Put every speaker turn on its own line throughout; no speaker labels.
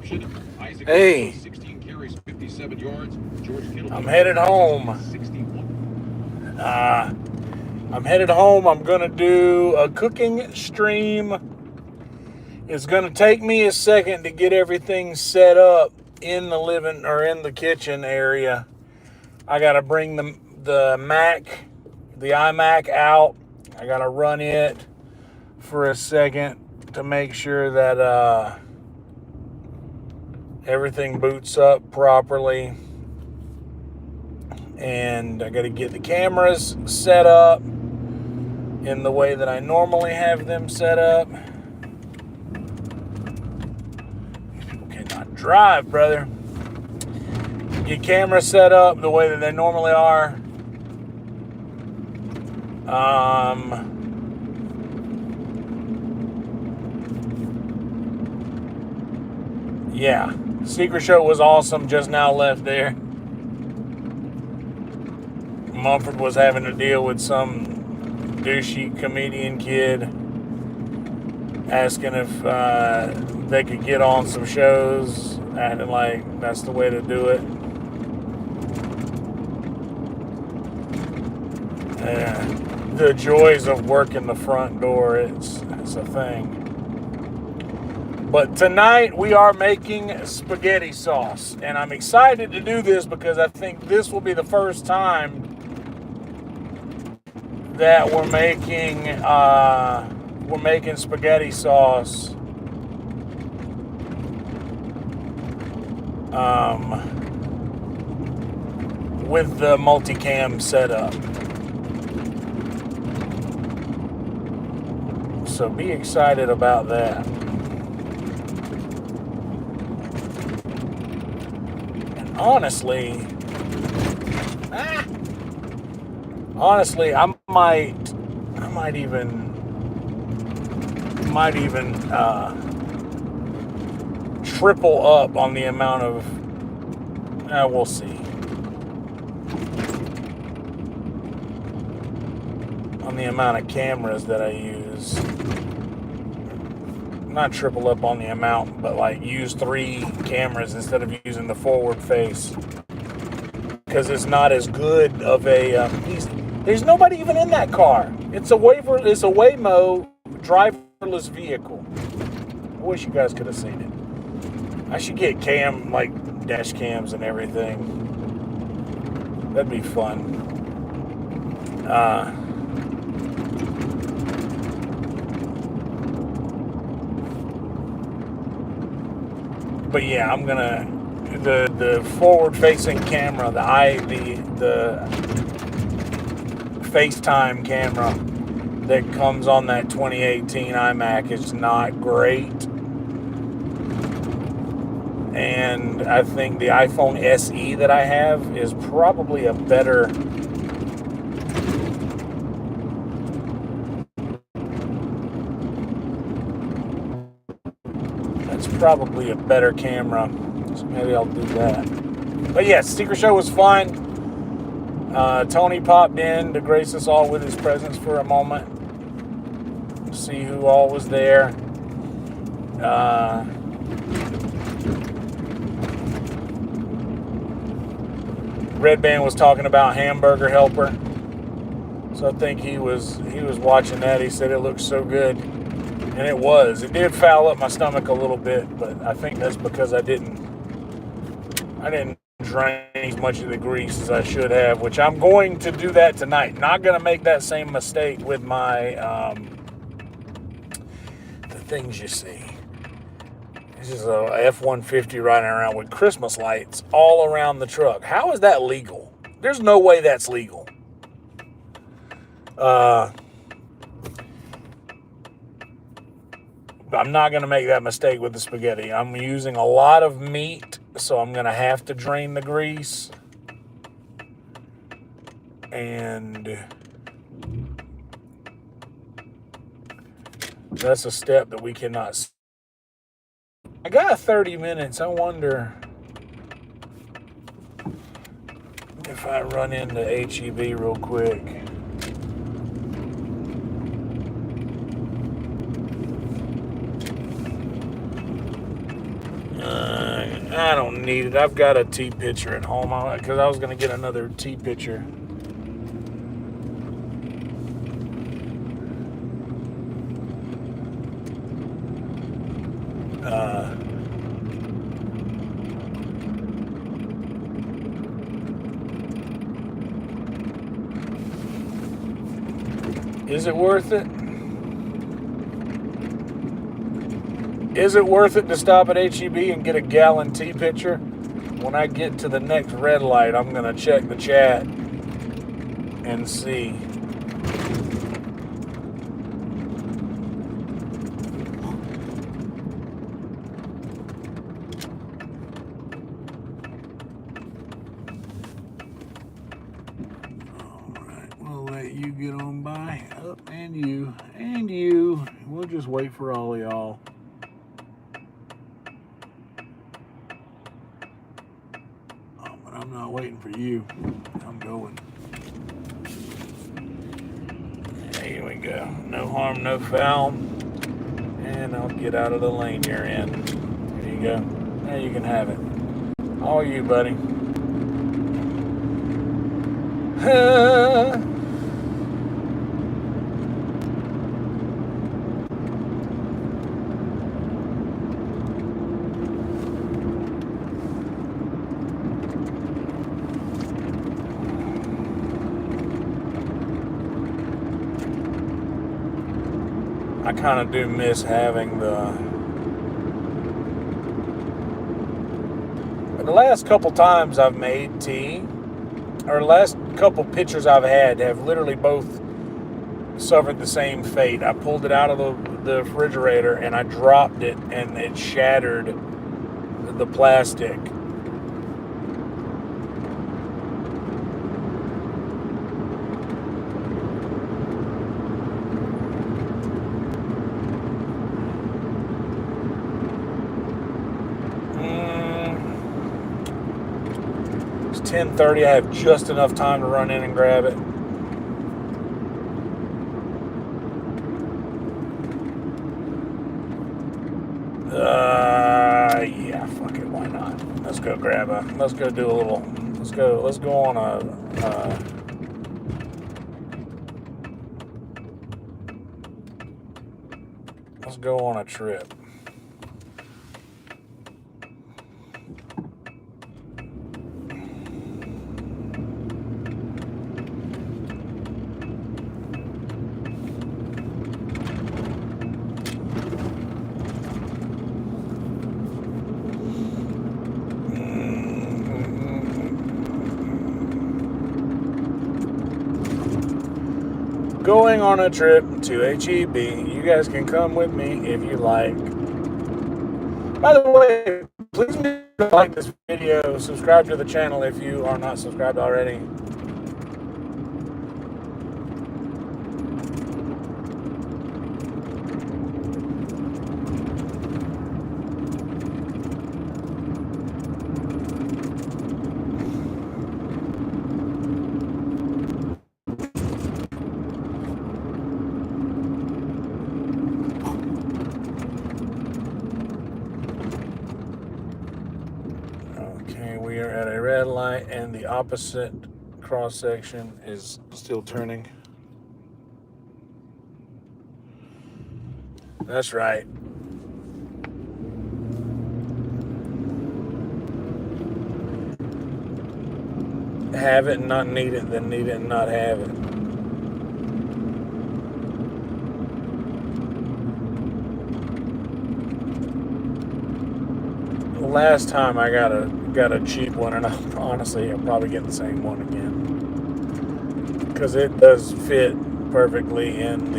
Hey, I'm headed home. I'm headed home. I'm going to do a cooking stream. It's going to take me a second to get everything set up in the living or in the kitchen area. I got to bring the iMac out. I got to run it for a second to make sure that everything boots up properly. And I got to get the cameras set up in the way that I normally have them set up. These people cannot drive, brother. Get cameras set up the way that they normally are. Yeah, Secret Show was awesome. Just now left there. Mumford was having to deal with some douchey comedian kid asking if they could get on some shows, acting like that's the way to do it. The joys of working the front door, it's a thing. But tonight we are making spaghetti sauce, and I'm excited to do this because I think this will be the first time that we're making spaghetti sauce with the multicam setup. So be excited about that. And honestly, I might even triple up on the amount of, we'll see. On the amount of cameras that I use. Not triple up on the amount, but like use 3 cameras instead of using the forward face. Because it's not as good of a, there's nobody even in that car. It's a Waymo driverless vehicle. I wish you guys could have seen it. I should get dash cams and everything. That'd be fun. But yeah, I'm gonna the forward-facing camera, the FaceTime camera that comes on that 2018 iMac is not great. And I think the iPhone SE that I have is probably a better camera. So maybe I'll do that. But yeah, Secret Show was fun. Tony popped in to grace us all with his presence for a moment. See who all was there. Red Band was talking about Hamburger Helper. So I think he was watching that. He said it looked so good. And it was. It did foul up my stomach a little bit, but I think that's because I didn't drain as much of the grease as I should have, which I'm going to do that tonight. Not going to make that same mistake with my the things you see. This is a F-150 riding around with Christmas lights all around the truck. How is that legal? There's no way that's legal. I'm not going to make that mistake with the spaghetti. I'm using a lot of meat, so I'm going to have to drain the grease. And that's a step that we cannot. I got 30 minutes. I wonder if I run into HEB real quick. I don't need it. I've got a T-pitcher at home because I was going to get another T-pitcher. Is it worth it? Is it worth it to stop at HEB and get a gallon T-pitcher? When I get to the next red light, I'm going to check the chat and see. You get on by. Oh, and you. We'll just wait for all of y'all. Oh, but I'm not waiting for you. I'm going. There we go. No harm, no foul. And I'll get out of the lane you're in. There you go. Now you can have it. All you, buddy. I kind of do miss having the last couple times I've made tea, or the last couple pitchers I've had have literally both suffered the same fate. I pulled it out of the refrigerator and I dropped it and it shattered the plastic. It's 10:30. I have just enough time to run in and grab it. Yeah, fuck it, why not? Let's go let's go do a little, let's go on let's go on a trip. Going on a trip to HEB. You guys can come with me if you like. By the way, please like this video, subscribe to the channel if you are not subscribed already. We are at a red light and the opposite cross section is still turning. That's right. Have it and not need it, then need it and not have it. Last time I got a cheap one, and honestly I'll probably get the same one again because it does fit perfectly in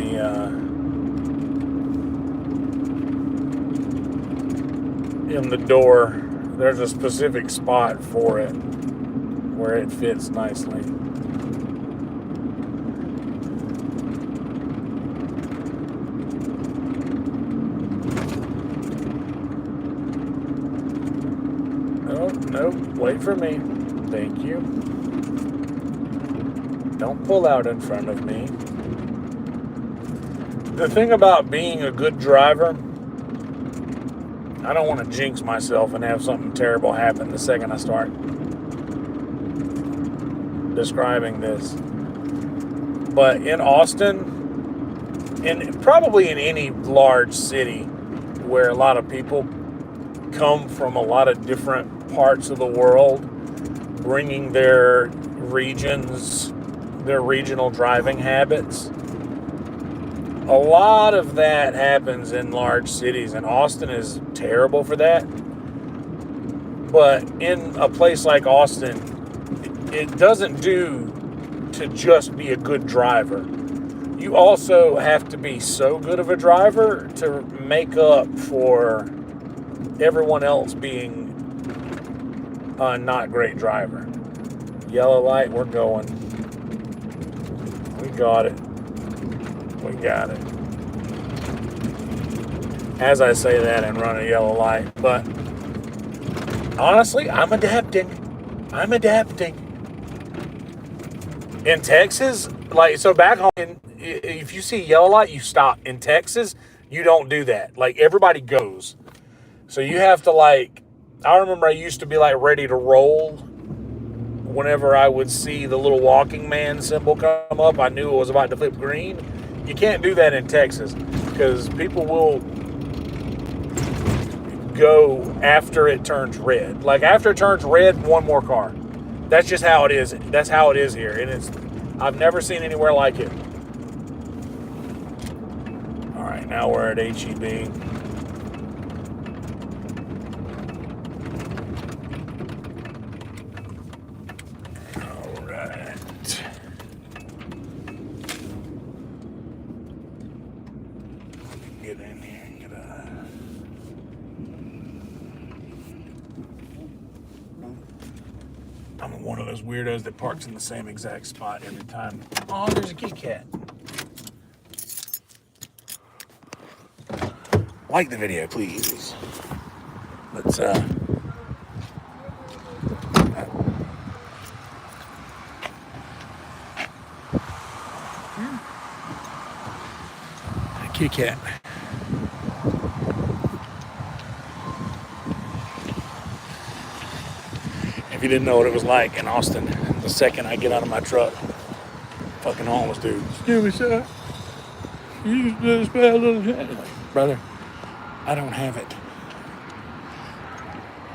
the door. There's a specific spot for it where it fits nicely. Nope, wait for me. Thank you. Don't pull out in front of me. The thing about being a good driver, I don't want to jinx myself and have something terrible happen the second I start describing this. But in Austin, and probably in any large city where a lot of people come from a lot of different parts of the world, bringing their regions, their regional driving habits, a lot of that happens in large cities, and Austin is terrible for that. But in a place like Austin, it doesn't do to just be a good driver. You also have to be so good of a driver to make up for everyone else being a not great driver. Yellow light, we're going. We got it. We got it. As I say that and run a yellow light, but honestly, I'm adapting. In Texas, so back home, if you see yellow light, you stop. In Texas, you don't do that. Like, everybody goes. So you have to, I remember I used to be, ready to roll whenever I would see the little walking man symbol come up. I knew it was about to flip green. You can't do that in Texas because people will go after it turns red. After it turns red, one more car. That's just how it is. That's how it is here. And I've never seen anywhere like it. All right, now we're at HEB. All right. Get in here and get a... I'm one of those weirdos that parks in the same exact spot every time. Oh, there's a Kit Kat. Like the video, please. Let's Kit Kat. If you didn't know what it was like in Austin, the second I get out of my truck, fucking homeless dude. Excuse me, sir. You just spell a little bit. Brother, I don't have it.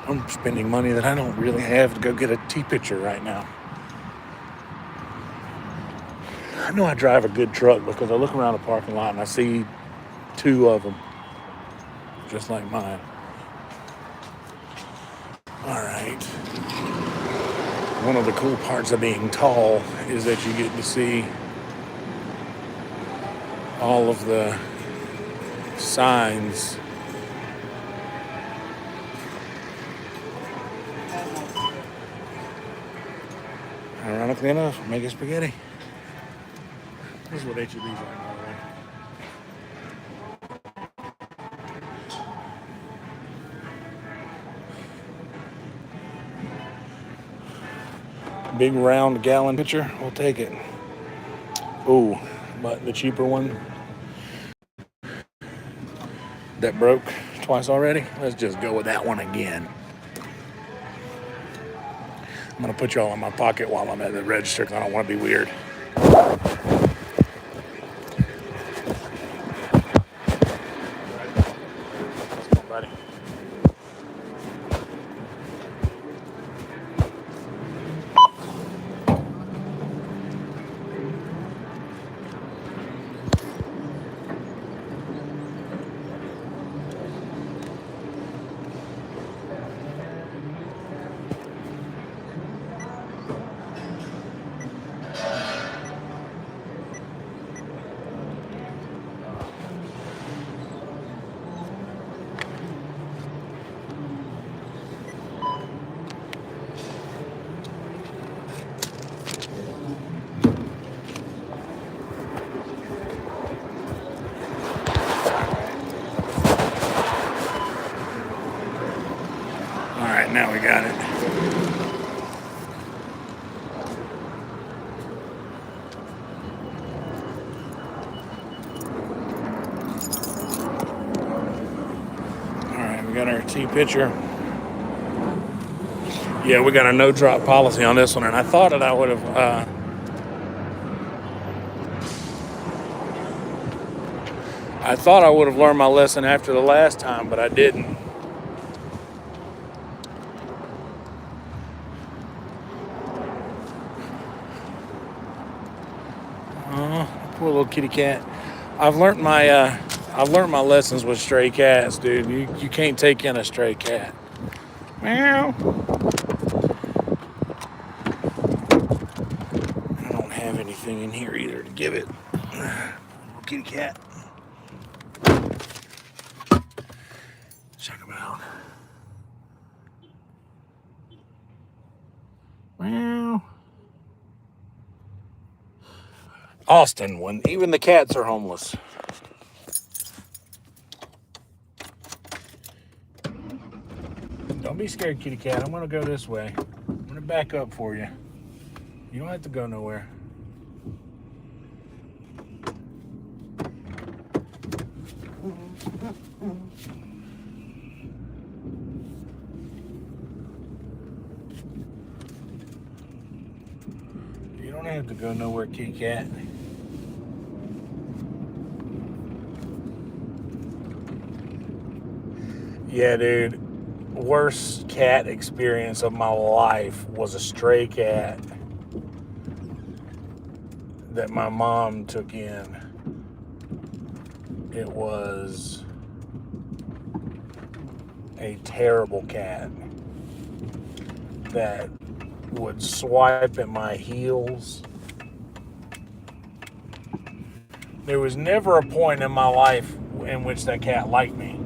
I'm spending money that I don't really have to go get a tea pitcher right now. I know I drive a good truck because I look around the parking lot and I see two of them, just like mine. All right. One of the cool parts of being tall is that you get to see all of the signs. Ironically enough, making spaghetti. This is what HEB's like, by the way. Big round gallon pitcher, we'll take it. Ooh, but the cheaper one that broke twice already, let's just go with that one again. I'm gonna put y'all in my pocket while I'm at the register because I don't want to be weird. Come on, buddy. Now we got it. All right, we got our See picture. Yeah, we got a no drop policy on this one, and I thought that I would have. I thought I would have learned my lesson after the last time, but I didn't. Poor little kitty cat. I've learned my lessons with stray cats, dude. You can't take in a stray cat. Meow. I don't have anything in here either to give it. Little kitty cat. Check him out. Meow. Austin, when even the cats are homeless. Don't be scared, kitty cat. I'm gonna go this way. I'm gonna back up for you. You don't have to go nowhere. You don't have to go nowhere, kitty cat. Yeah, dude. Worst cat experience of my life was a stray cat that my mom took in. It was a terrible cat that would swipe at my heels. There was never a point in my life in which that cat liked me.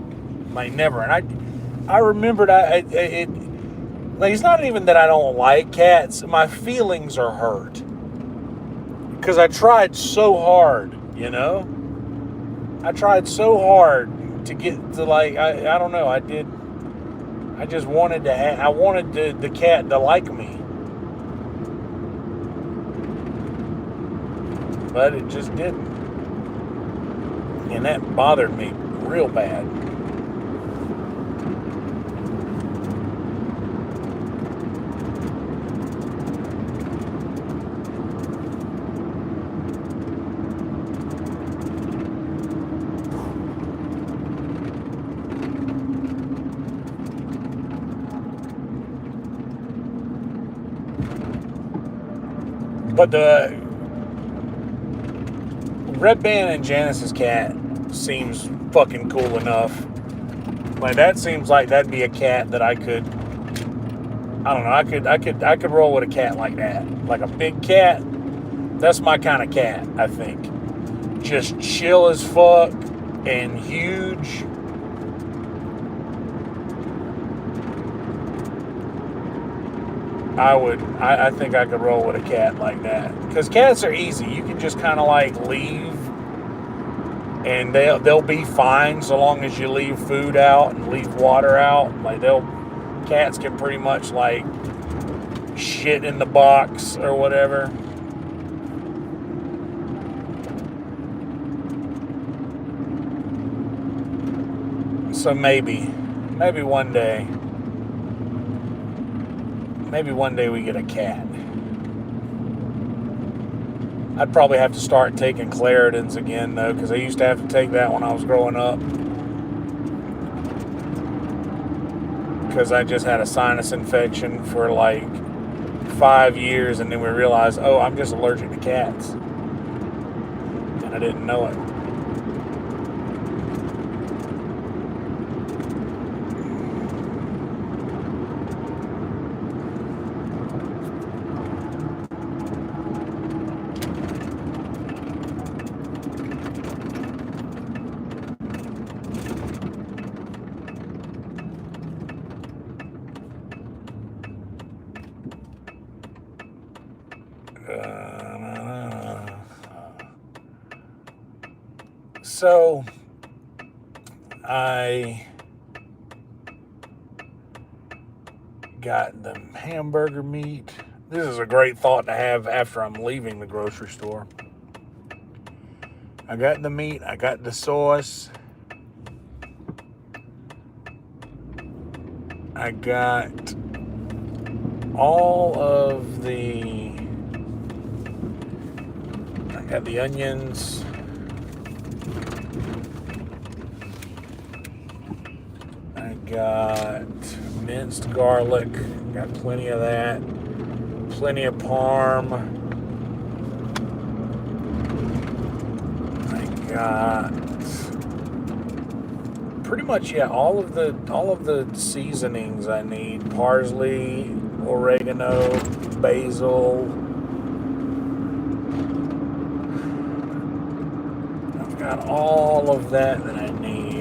Like, never. And I remembered it's not even that I don't like cats. My feelings are hurt. Because I tried so hard, you know? I tried so hard to get to, like, I don't know, I just wanted to, I wanted the cat to like me. But it just didn't. And that bothered me real bad. But the Red Band and Janice's cat seems fucking cool enough. Like, that seems like that'd be a cat that I could, I don't know, I could roll with a cat like that. Like a big cat, that's my kind of cat, I think. Just chill as fuck and huge. I think I could roll with a cat like that. Because cats are easy. You can just kind of like leave and they'll be fine so long as you leave food out and leave water out. Like, cats can pretty much like shit in the box or whatever. So maybe one day. Maybe one day we get a cat. I'd probably have to start taking Claritins again, though, because I used to have to take that when I was growing up. Because I just had a sinus infection for like 5 years, and then we realized, oh, I'm just allergic to cats. And I didn't know it. So I got the hamburger meat. This is a great thought to have after I'm leaving the grocery store. I got the meat, I got the sauce. I got all of the... I got the onions. I got minced garlic. Got plenty of that. Plenty of parm. I got pretty much, yeah, all of the seasonings I need. Parsley, oregano, basil. I've got all of that I need.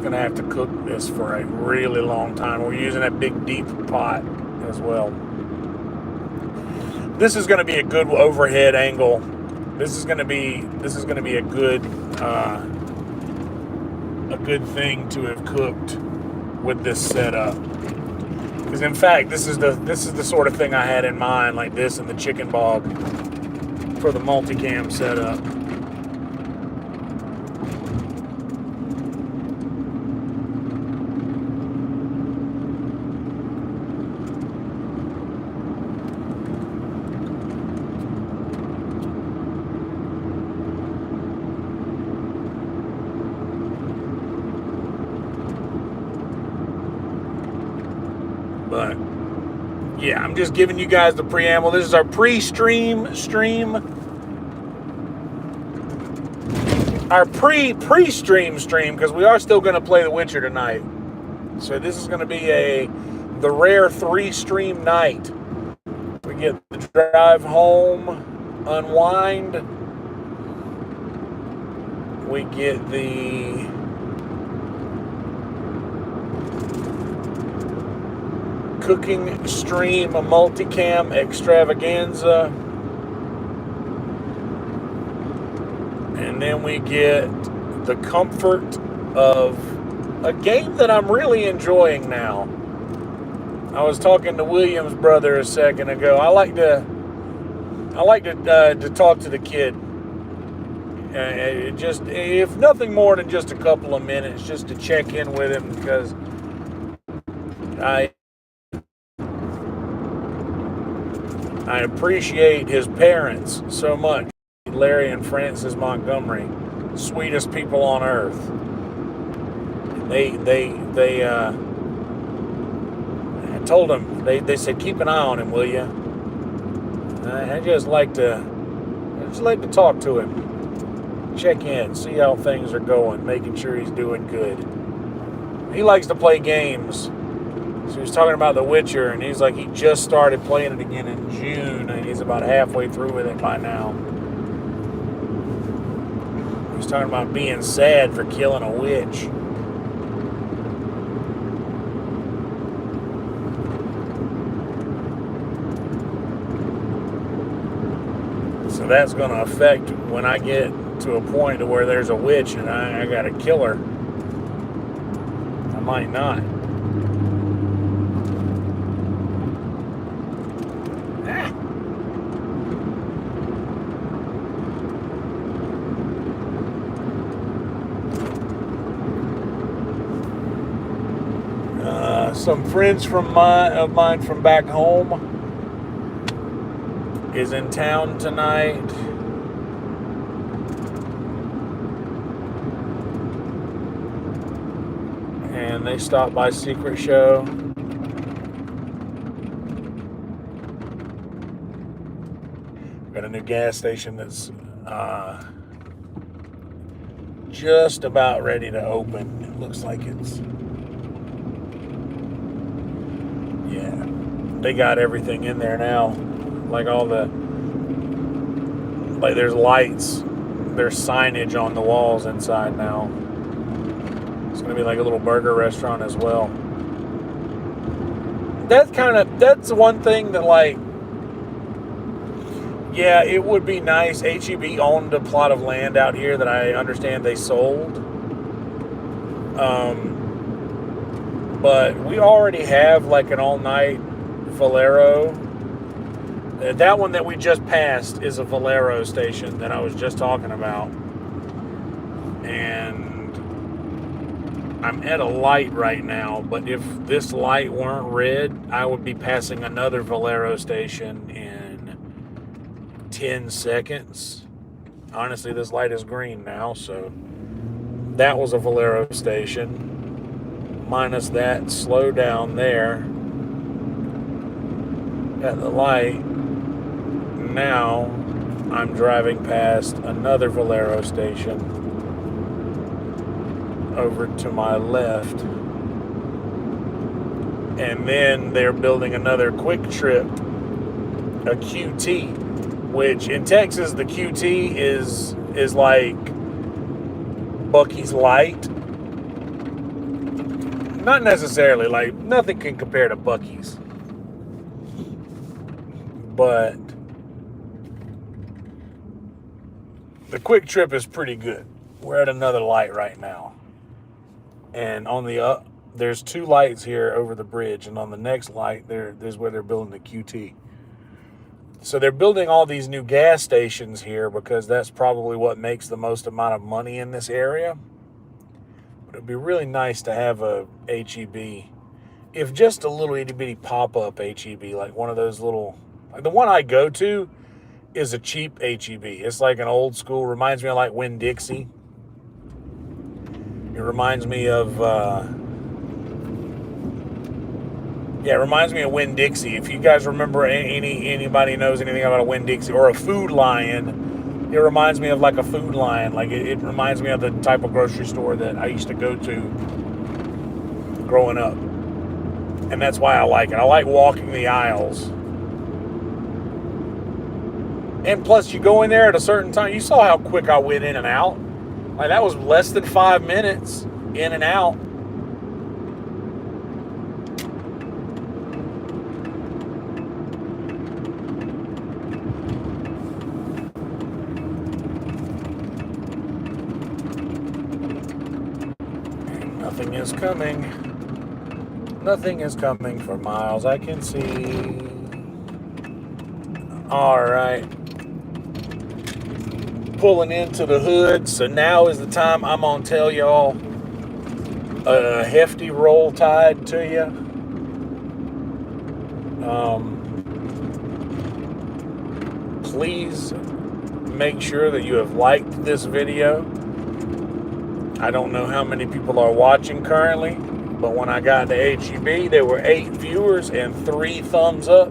Gonna have to cook this for a really long time. We're using that big deep pot as well. This is going to be a good overhead angle. This is going to be a good thing to have cooked with this setup. Because in fact, this is the sort of thing I had in mind, like this and the chicken bog for the multicam setup. But yeah, I'm just giving you guys the preamble. This is our pre-stream stream. Our pre-stream stream, because we are still going to play The Witcher tonight. So this is going to be the rare 3-stream night. We get the drive home, unwind. We get the cooking stream, a multicam extravaganza, and then we get the comfort of a game that I'm really enjoying now. I was talking to William's brother a second ago. I like to talk to the kid, just if nothing more than just a couple of minutes, just to check in with him, because I appreciate his parents so much. Larry and Frances Montgomery, sweetest people on earth. I told them, they said, keep an eye on him, will you? I just like to talk to him, check in, see how things are going, making sure he's doing good. He likes to play games. So he was talking about The Witcher, and he's like, he just started playing it again in June, and he's about halfway through with it by now. He was talking about being sad for killing a witch. So that's going to affect when I get to a point to where there's a witch and I got to kill her. I might not. Some friends of mine from back home is in town tonight. And they stopped by Secret Show. Got a new gas station that's just about ready to open. It looks like it's... Yeah, they got everything in there now. Like there's lights, there's signage on the walls inside now. It's gonna be like a little burger restaurant as well. That's one thing that, like, yeah, it would be nice. HEB owned a plot of land out here that I understand they sold. But we already have like an all-night Valero, That one that we just passed is a Valero station that I was just talking about. And I'm at a light right now, but if this light weren't red, I would be passing another Valero station in 10 seconds. Honestly, this light is green now, so that was a Valero station. Minus that slow down there at the light. Now I'm driving past another Valero station over to my left. And then they're building another Quick Trip, a QT, which in Texas the QT is like Buc-ee's Light. Not necessarily, like nothing can compare to Buc-ee's. But the Quick Trip is pretty good. We're at another light right now. And on the there's two lights here over the bridge, and on the next light there's where they're building the QT. So they're building all these new gas stations here because that's probably what makes the most amount of money in this area. But it'd be really nice to have a HEB, if just a little itty bitty pop-up HEB, like one of those little, like the one I go to is a cheap HEB. It's like an old school, reminds me of like Winn-Dixie. It reminds me of, it reminds me of Winn-Dixie. If you guys remember, anybody knows anything about a Winn-Dixie or a Food Lion, it reminds me of like a Food Lion. Like it reminds me of the type of grocery store that I used to go to growing up. And that's why I like it. I like walking the aisles. And plus, you go in there at a certain time. You saw how quick I went in and out. Like, that was less than 5 minutes in and out. And nothing is coming. Nothing is coming for miles I can see. All right. Pulling into the hood, so now is the time I'm gonna tell y'all a hefty roll tide to you. Please make sure that you have liked this video. I don't know how many people are watching currently, but when I got to HEB, there were 8 viewers and 3 thumbs up.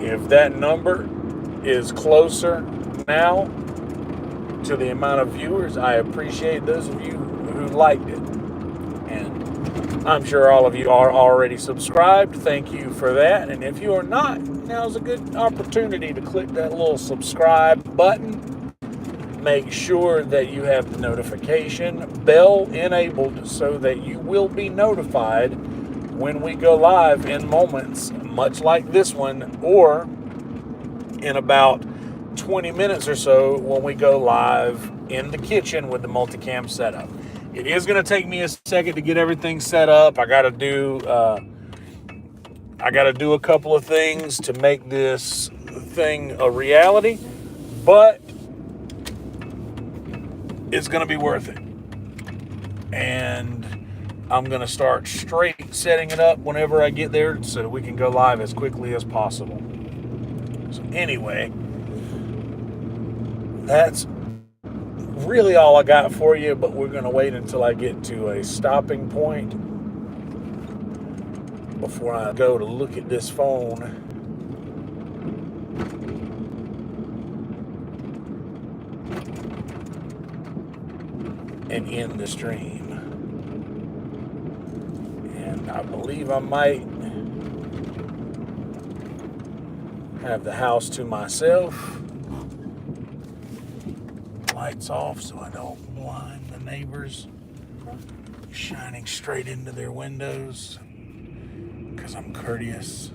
If that number is closer now to the amount of viewers, I appreciate those of you who liked it. And I'm sure all of you are already subscribed. Thank you for that. And if you are not, now's a good opportunity to click that little subscribe button. Make sure that you have the notification bell enabled so that you will be notified when we go live in moments much like this one, or in about 20 minutes or so when we go live in the kitchen with the multicam setup. It is going to take me a second to get everything set up. I got to do a couple of things to make this thing a reality, but it's going to be worth it. And I'm going to start straight setting it up whenever I get there so that we can go live as quickly as possible. So anyway, that's really all I got for you, but we're going to wait until I get to a stopping point before I go to look at this phone. And end the stream. And I believe I might have the house to myself. Lights off so I don't blind the neighbors shining straight into their windows, because I'm courteous.